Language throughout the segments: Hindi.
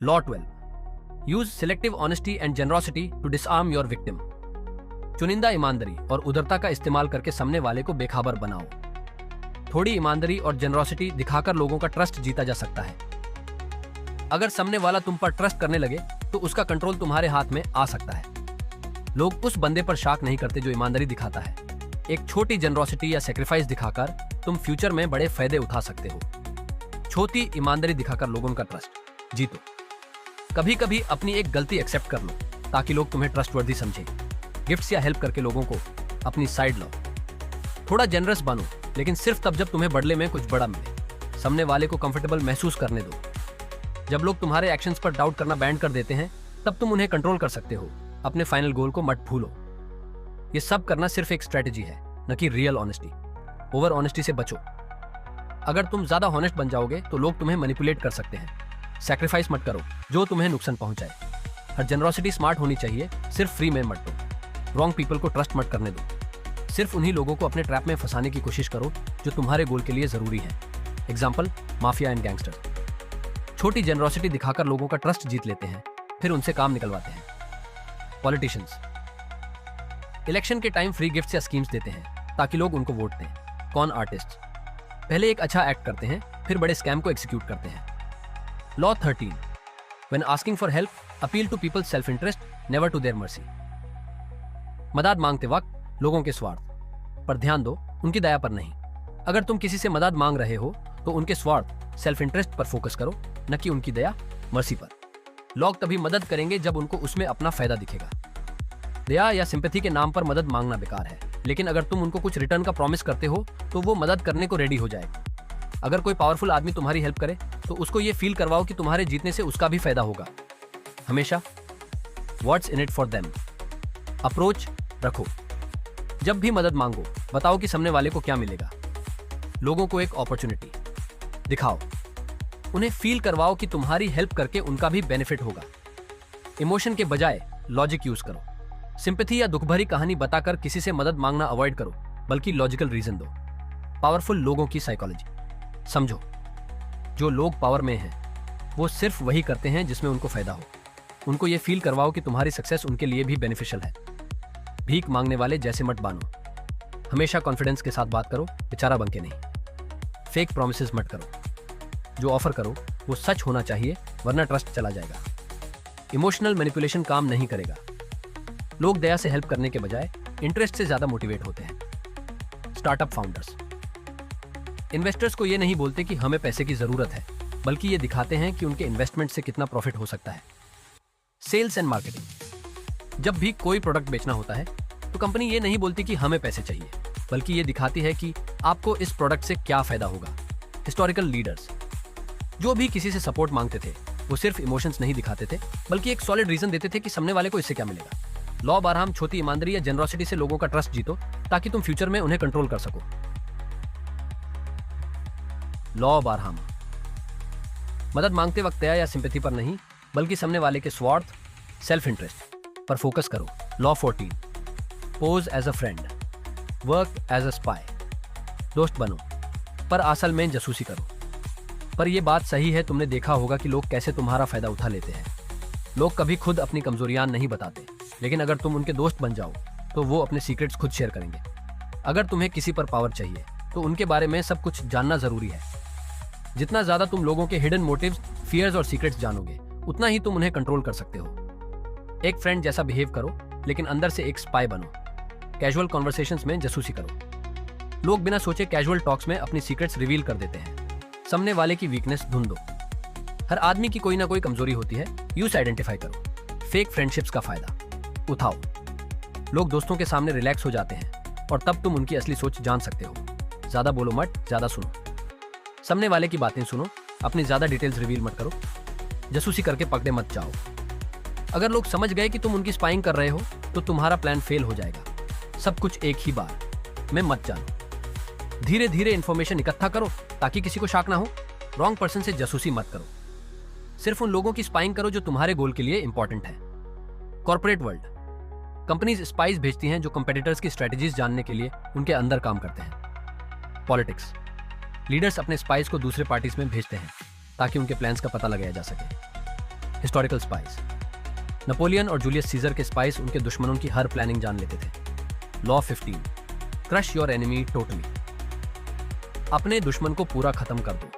Law 12, use selective honesty and generosity to disarm your victim. चुनिंदा ईमानदारी और उदारता का इस्तेमाल करके सामने वाले को बेखबर बनाओ। थोड़ी ईमानदारी और जेनरोसिटी दिखाकर लोगों का ट्रस्ट जीता जा सकता है। अगर सामने वाला तुम पर ट्रस्ट करने लगे तो उसका कंट्रोल तुम्हारे हाथ में आ सकता है। लोग उस बंदे पर शक नहीं करते जो ईमानदारी दिखाता है। एक छोटी जेनरोसिटी या सैक्रिफाइस दिखाकर तुम फ्यूचर में बड़े फायदे उठा सकते हो। छोटी ईमानदारी दिखाकर लोगों का ट्रस्ट जीतो। कभी कभी अपनी एक गलती एक्सेप्ट कर लो ताकि लोग तुम्हें ट्रस्टवर्दी समझें। गिफ्ट्स या हेल्प करके लोगों को अपनी साइड लो। थोड़ा जेनरस बनो, लेकिन सिर्फ तब जब तुम्हें बदले में कुछ बड़ा मिले। सामने वाले को कंफर्टेबल महसूस करने दो। जब लोग तुम्हारे एक्शंस पर डाउट करना बैंड कर देते हैं तब तुम उन्हें कंट्रोल कर सकते हो। अपने फाइनल गोल को मत भूलो। ये सब करना सिर्फ एक स्ट्रेटेजी है, न कि रियल ऑनेस्टी। ओवर ऑनेस्टी से बचो। अगर तुम ज्यादा ऑनेस्ट बन जाओगे तो लोग तुम्हें मैनिपुलेट कर सकते हैं। सैक्रिफाइस मत करो जो तुम्हें नुकसान पहुंचाए। हर जेनरोसिटी स्मार्ट होनी चाहिए, सिर्फ फ्री में मत दो। रॉन्ग पीपल को ट्रस्ट मत करने दो। सिर्फ उन्हीं लोगों को अपने ट्रैप में फंसाने की कोशिश करो जो तुम्हारे गोल के लिए जरूरी है। एग्जाम्पल, माफिया एंड गैंगस्टर छोटी जेनरोसिटी दिखाकर लोगों का ट्रस्ट जीत लेते हैं, फिर उनसे काम निकलवाते हैं। पॉलिटिशियंस इलेक्शन के टाइम फ्री गिफ्ट्स या स्कीम्स देते हैं ताकि लोग उनको वोट दें। कॉन आर्टिस्ट पहले एक अच्छा एक्ट करते हैं, फिर बड़े स्कैम को एग्जीक्यूट करते हैं। Law 13, when asking for help, appeal to people's self interest, never to their mercy. मदद मांगते वक्त लोगों के स्वार्थ पर ध्यान दो, उनकी दया पर नहीं। अगर तुम किसी से मदद मांग रहे हो तो उनके स्वार्थ सेल्फ इंटरेस्ट पर फोकस करो, न कि उनकी दया मर्सी पर। लोग तभी मदद करेंगे जब उनको उसमें अपना फायदा दिखेगा। दया या सिंपैथी के नाम पर मदद मांगना बेकार है, लेकिन अगर तुम उनको कुछ रिटर्न का प्रॉमिस करते हो तो वो मदद करने को रेडी हो जाएगा। अगर कोई पावरफुल आदमी तुम्हारी हेल्प करे तो उसको ये फील करवाओ कि तुम्हारे जीतने से उसका भी फायदा होगा। हमेशा what's in it for them approach रखो। जब भी मदद मांगो बताओ कि सामने वाले को क्या मिलेगा। लोगों को एक अपॉर्चुनिटी दिखाओ, उन्हें फील करवाओ कि तुम्हारी हेल्प करके उनका भी बेनिफिट होगा। इमोशन के बजाय लॉजिक यूज करो। सिंपैथी या दुख भरी कहानी बताकर किसी से मदद मांगना अवॉइड करो, बल्कि लॉजिकल रीजन दो। पावरफुल लोगों की साइकोलॉजी समझो। जो लोग पावर में हैं वो सिर्फ वही करते हैं जिसमें उनको फायदा हो। उनको ये फील करवाओ कि तुम्हारी सक्सेस उनके लिए भी बेनिफिशियल है। भीख मांगने वाले जैसे मत बानो। हमेशा कॉन्फिडेंस के साथ बात करो, बेचारा बन के नहीं। फेक प्रॉमिसेस मत करो। जो ऑफर करो वो सच होना चाहिए, वरना ट्रस्ट चला जाएगा। इमोशनल मैनिपुलेशन काम नहीं करेगा। लोग दया से हेल्प करने के बजाय इंटरेस्ट से ज्यादा मोटिवेट होते हैं। स्टार्टअप फाउंडर्स इन्वेस्टर्स को ये नहीं बोलते कि हमें पैसे की जरूरत है, बल्कि ये दिखाते हैं कि उनके इन्वेस्टमेंट से कितना प्रॉफिट हो सकता है। सेल्स एंड मार्केटिंग जब भी कोई प्रोडक्ट बेचना होता है तो कंपनी ये नहीं बोलती कि हमें पैसे चाहिए, बल्कि ये दिखाती है कि आपको इस प्रोडक्ट से क्या फायदा होगा। हिस्टोरिकल लीडर्स जो भी किसी से सपोर्ट मांगते थे वो सिर्फ इमोशंस नहीं दिखाते थे, बल्कि एक सॉलिड रीजन देते थे कि सामने वाले को इससे क्या मिलेगा। लॉ 12, छोटी ईमानदारी या जेनरोसिटी से लोगों का ट्रस्ट जीतो ताकि तुम फ्यूचर में उन्हें कंट्रोल कर सको। लॉ 12, मदद मांगते वक्त दया या सिंपैथी पर नहीं, बल्कि सामने वाले के स्वार्थ सेल्फ इंटरेस्ट पर फोकस करो। Law 14, pose as a friend, work as a spy. दोस्त बनो पर असल में जासूसी करो। पर यह बात सही है, तुमने देखा होगा कि लोग कैसे तुम्हारा फायदा उठा लेते हैं। लोग कभी खुद अपनी कमजोरियां नहीं बताते, लेकिन अगर तुम उनके दोस्त बन जाओ तो वो अपने सीक्रेट्स खुद शेयर करेंगे। अगर तुम्हें किसी पर पावर चाहिए तो उनके बारे में सब कुछ जानना जरूरी है। जितना ज्यादा तुम लोगों के हिडन मोटिव्स, फियर्स और सीक्रेट्स जानोगे, उतना ही तुम उन्हें कंट्रोल कर सकते हो। एक फ्रेंड जैसा बिहेव करो, लेकिन अंदर से एक स्पाई बनो। कैजुअल कॉन्वर्सेशंस में जासूसी करो। लोग बिना सोचे कैजुअल टॉक्स में अपनी सीक्रेट्स रिवील कर देते हैं। सामने वाले की वीकनेस ढूंढो। हर आदमी की कोई ना कोई कमजोरी होती है, यूज आइडेंटिफाई करो। फेक फ्रेंडशिप्स का फायदा उठाओ। लोग दोस्तों के सामने रिलैक्स हो जाते हैं और तब तुम उनकी असली सोच जान सकते हो। ज्यादा बोलो मत, ज्यादा सुनो। सामने वाले की बातें सुनो, अपनी ज्यादा डिटेल्स रिवील मत करो। जासूसी करके पकड़े मत जाओ। अगर लोग समझ गए कि तुम उनकी स्पाइंग कर रहे हो तो तुम्हारा प्लान फेल हो जाएगा। सब कुछ एक ही बार में मत जानो। धीरे धीरे इंफॉर्मेशन इकट्ठा करो ताकि किसी को शक ना हो। रॉन्ग पर्सन से जासूसी मत करो। सिर्फ उन लोगों की स्पाइंग करो जो तुम्हारे गोल के लिए इंपॉर्टेंट है। कॉर्पोरेट वर्ल्ड कंपनीज स्पाइस भेजती हैं जो कंपेटिटर्स की स्ट्रेटजीज जानने के लिए उनके अंदर काम करते हैं। पॉलिटिक्स लीडर्स अपने स्पाइस को दूसरे पार्टीज में भेजते हैं ताकि उनके प्लान्स का पता लगाया जा सके। Historical spice. नेपोलियन और जूलियस सीजर के स्पाइस उनके दुश्मनों की हर प्लानिंग जान लेते थे। Law 15, crush your enemy totally. अपने दुश्मन को पूरा खत्म कर दो।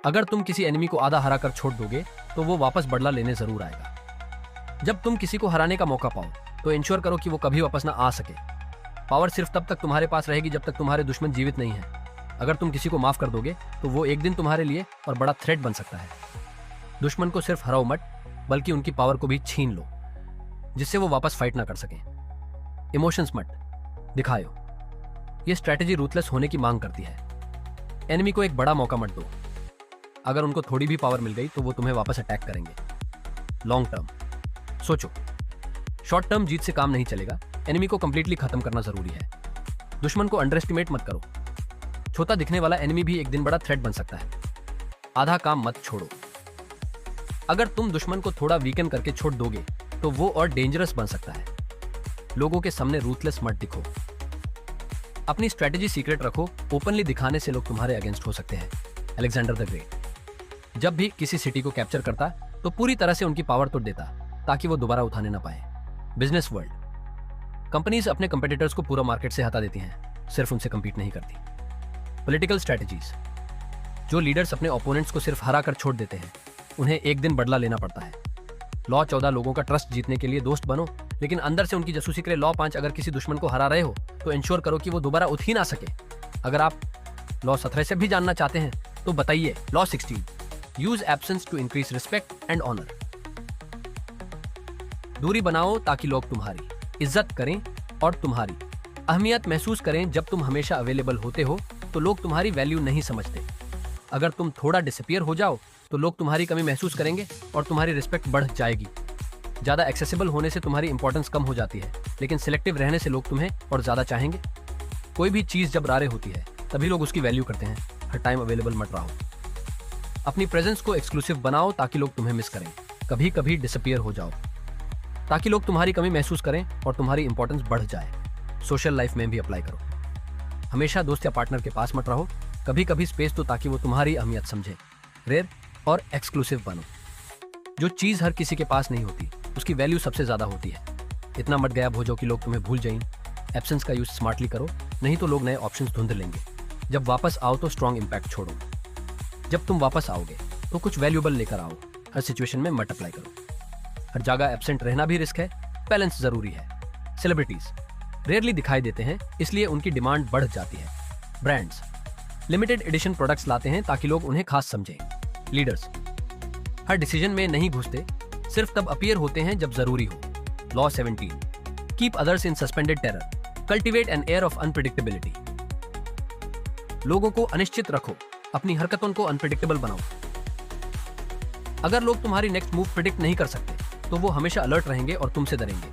अगर तुम किसी एनिमी को आधा हरा कर छोड़ दोगे तो वो वापस बदला लेने जरूर आएगा। जब तुम किसी को हराने का मौका पाओ तो इंश्योर करो कि वो कभी वापस ना आ सके। पावर सिर्फ तब तक तुम्हारे पास रहेगी जब तक तुम्हारे दुश्मन जीवित नहीं है। अगर तुम किसी को माफ कर दोगे तो वो एक दिन तुम्हारे लिए और बड़ा थ्रेट बन सकता है। दुश्मन को सिर्फ हराओ मत, बल्कि उनकी पावर को भी छीन लो, जिससे वो वापस फाइट ना कर सकें। इमोशंस मत दिखाओ। ये स्ट्रैटेजी रूथलेस होने की मांग करती है। एनिमी को एक बड़ा मौका मत दो। अगर उनको थोड़ी भी पावर मिल गई तो वो तुम्हें वापस अटैक करेंगे। लॉन्ग टर्म सोचो। शॉर्ट टर्म जीत से काम नहीं चलेगा। एनिमी को कंप्लीटली खत्म करना जरूरी है। दुश्मन को अंडर एस्टिमेट मत करो। छोटा दिखने वाला एनिमी भी एक दिन बड़ा थ्रेट बन सकता है। आधा काम मत छोड़ो। अगर तुम दुश्मन को थोड़ा वीकन करके छोड़ दोगे तो वो और डेंजरस बन सकता है। लोगों के सामने रूथलेस मत दिखो। अपनी स्ट्रेटेजी सीक्रेट रखो। ओपनली दिखाने से लोग तुम्हारे अगेंस्ट हो सकते हैं। अलेक्जेंडर द ग्रेट जब भी किसी सिटी को कैप्चर करता तो पूरी तरह से उनकी पावर तोड़ देता ताकि वो दोबारा उठाने ना पाए। बिजनेस वर्ल्ड कंपनीज अपने कंपेटिटर्स को पूरा मार्केट से हटा देती हैं, सिर्फ उनसे compete नहीं करती। पॉलिटिकल स्ट्रेटजीज जो लीडर्स अपने ओपोनेंट्स को सिर्फ हरा कर छोड़ देते हैं, उन्हें एक दिन बदला लेना पड़ता है। लॉ 14 लोगों का ट्रस्ट जीतने के लिए दोस्त बनो, लेकिन अंदर से उनकी जासूसी करे। लॉ 5 अगर किसी दुश्मन को हरा रहे हो तो इंश्योर करो कि वो दोबारा उठ ही ना सके। अगर आप लॉ 17 से भी जानना चाहते हैं तो बताइए। Law 16 use absence to increase respect and honour. दूरी बनाओ ताकि लोग तुम्हारी इज्जत करें और तुम्हारी अहमियत महसूस करें। जब तुम हमेशा अवेलेबल होते हो तो लोग तुम्हारी वैल्यू नहीं समझते। अगर तुम थोड़ा डिसअपियर हो जाओ तो लोग तुम्हारी कमी महसूस करेंगे और तुम्हारी रिस्पेक्ट बढ़ जाएगी। ज्यादा एक्सेसिबल होने से तुम्हारी इंपॉर्टेंस कम हो जाती है, लेकिन सिलेक्टिव रहने से लोग तुम्हें और ज्यादा चाहेंगे। कोई भी चीज जब रारे होती है तभी लोग उसकी वैल्यू करते हैं। हर टाइम अवेलेबल मत रहो। अपनी प्रेजेंस को एक्सक्लूसिव बनाओ ताकि लोग तुम्हें मिस करें। कभी कभी डिसअपियर हो जाओ ताकि लोग तुम्हारी कमी महसूस करें और तुम्हारी इंपॉर्टेंस बढ़ जाए। सोशल लाइफ में भी अप्लाई करो। हमेशा दोस्त या पार्टनर के पास मत रहो। कभी कभी स्पेस दो ताकि वो तुम्हारी अहमियत समझे। रेयर और एक्सक्लूसिव बनो। जो चीज हर किसी के पास नहीं होती उसकी वैल्यू सबसे ज्यादा होती है। इतना मत गायब हो जाओ कि लोग तुम्हें भूल जाएं। एब्सेंस का यूज स्मार्टली करो, नहीं तो लोग नए ऑप्शंस ढूंढ लेंगे। जब वापस आओ तो स्ट्रॉन्ग इंपैक्ट छोड़ो। जब तुम वापस आओगे तो कुछ वैल्यूबल लेकर आओ। हर सिचुएशन में मत अप्लाई करो। हर जगह एब्सेंट रहना भी रिस्क है। बैलेंस जरूरी है। सेलिब्रिटीज रेयरली दिखाई देते हैं, इसलिए उनकी डिमांड बढ़ जाती है। ब्रांड्स लिमिटेड एडिशन प्रोडक्ट्स लाते हैं ताकि लोग उन्हें खास समझें। लीडर्स हर डिसीजन में नहीं घुसते, सिर्फ तब अपीयर होते हैं जब जरूरी हो। Law 17 keep others in suspended terror. Cultivate an air of unpredictability. लोगों को अनिश्चित रखो। अपनी हरकतों को अनप्रेडिक्टेबल बनाओ। अगर लोग तुम्हारी नेक्स्ट मूव प्रिडिक्ट नहीं कर सकते तो वो हमेशा अलर्ट रहेंगे और तुमसे डरेंगे।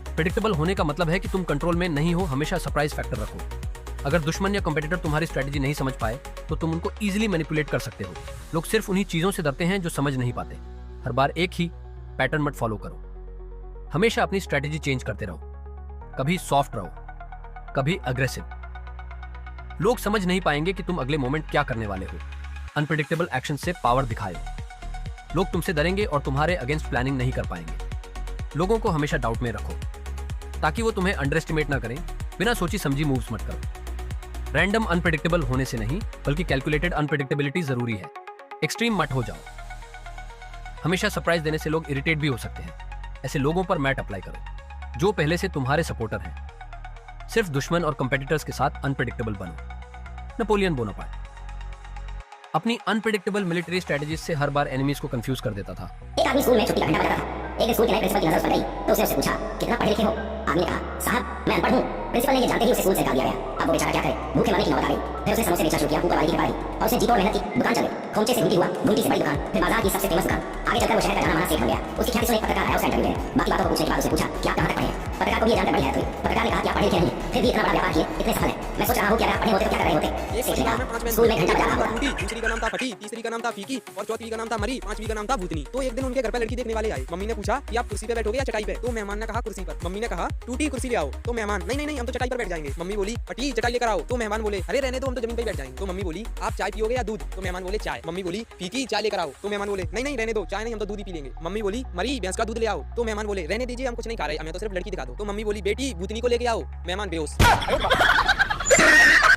प्रेडिक्टेबल होने का मतलब है कि तुम कंट्रोल में नहीं हो। हमेशा सरप्राइज फैक्टर रखो। अगर दुश्मन या कंपेटिटर तुम्हारी स्ट्रेटजी नहीं समझ पाए तो तुम उनको इजीली मैनिपुलेट कर सकते हो। लोग सिर्फ उन्हीं चीजों से डरते हैं जो समझ नहीं पाते। हर बार एक ही पैटर्न मत फॉलो करो। हमेशा अपनी स्ट्रेटजी चेंज करते रहो। कभी सॉफ्ट रहो, कभी अग्रेसिव। लोग समझ नहीं पाएंगे कि तुम अगले मोमेंट क्या करने वाले हो। अनप्रेडिक्टेबल एक्शन से पावर दिखाओ। लोग तुमसे डरेंगे और तुम्हारे अगेंस्ट प्लानिंग नहीं कर पाएंगे। लोगों को हमेशा डाउट में रखो ताकि वो तुम्हें अंडर एस्टिमेट ना करें। बिना सोची समझी मूव्स मत करो। रैंडम अनप्रेडिक्टेबल होने से नहीं, बल्कि कैलकुलेटेड अनप्रेडिक्टेबिलिटी जरूरी है। एक्सट्रीम मत हो जाओ। हमेशा सरप्राइज देने से लोग इरिटेट भी हो सकते हैं। ऐसे लोगों पर मैट अप्लाई करो जो पहले से तुम्हारे सपोर्टर हैं। सिर्फ दुश्मन और कंपेटिटर्स के साथ अनप्रेडिक्टेबल बनो। नेपोलियन बोनापार्ट अपनी अनप्रेडिक्टेबल मिलिट्री स्ट्रेटजीज से हर बार एनिमीज को कंफ्यूज कर देता था। एक आदमी स्कूल में छुट्टी का घंटा बजाता था। एक दिन स्कूल के नए प्रिंसिपल की नजर उस पर गई तो उसने उससे पूछा, कितना पढ़े लिखे हो? आदमी ने कहा, साहब मैं अनपढ़ हूँ। प्रिंसिपल ने ये जानते ही उसे स्कूल से निकाल दिया गया। अब वो बेचारा क्या करे, भूखे मरने की नौबत आ गई। फिर उसने समोसे बेचना शुरू किया, ऊपर वाली की पारी, और उसने जीत और मेहनत की दुकान चल गई। खोमचे से ऊंची हुआ, भूंटी से बड़ी दुकान, फिर बाजार की सबसे फेमस दुकान। आगे चलकर वो शहर का जाना माना सेठ बन गया। उसकी ख्याति सुन एक पत्रकार आया, उसका इंटरव्यू लेने। बाकी बातों को पूछने के बाद उसने पूछा कि आप कहाँ तक पढ़े हैं? पत्रकार को भी ये जानकर बड़ी हैरत हुई। पत्रकार ने कहा कि आप पढ़े लिखे नहीं, फिर भी इतना बड़ा व्यापार किए, इतने सफल हैं। मैं सोच रहा हूँ कि अगर आप पढ़े होते तो क्या कर रहे होते? सेठ ने कहा, स्कूल में घंटा बजा रहा होता। दूसरी का नाम था फटी, तीसरी का नाम था फीकी और चौथी का नाम था मरी, पांचवी का नाम था भूतनी। तो एक दिन उनके घर पर लड़की देखने वाले आए। मम्मी ने पूछा कि आप कुर्सी पे बैठोगे या चटाई पे? तो मेहमान ने कहा कुर्सी पर। मम्मी ने कहा टूटी कुर्सी ले आओ। तो मेहमान नहीं नहीं नहीं हम तो चटाई पर बैठ जाएंगे। मम्मी बोली फटी चटाई लेकर आओ। तो मेहमान बोले अरे रहने दो हम तो जमीन पे बैठ जाएंगे। तो मम्मी बोली आप चाय पियोगे या दूध? तो मेहमान बोले चाय। मम्मी बोली फीकी चाय लेकर आओ। तो मेहमान बोले नहीं नहीं रहने दो चाय चाय नहीं, हम तो दूध ही पी लेंगे। मम्मी बोली मरी भैंस का दूध ले आओ, तो मेहमान बोले रहने दीजिए हम कुछ नहीं खा रहे, हमें तो सिर्फ लड़की दिखा दो। तो मम्मी बोली बेटी भूतनी को लेके आओ, मेहमान बेहोश।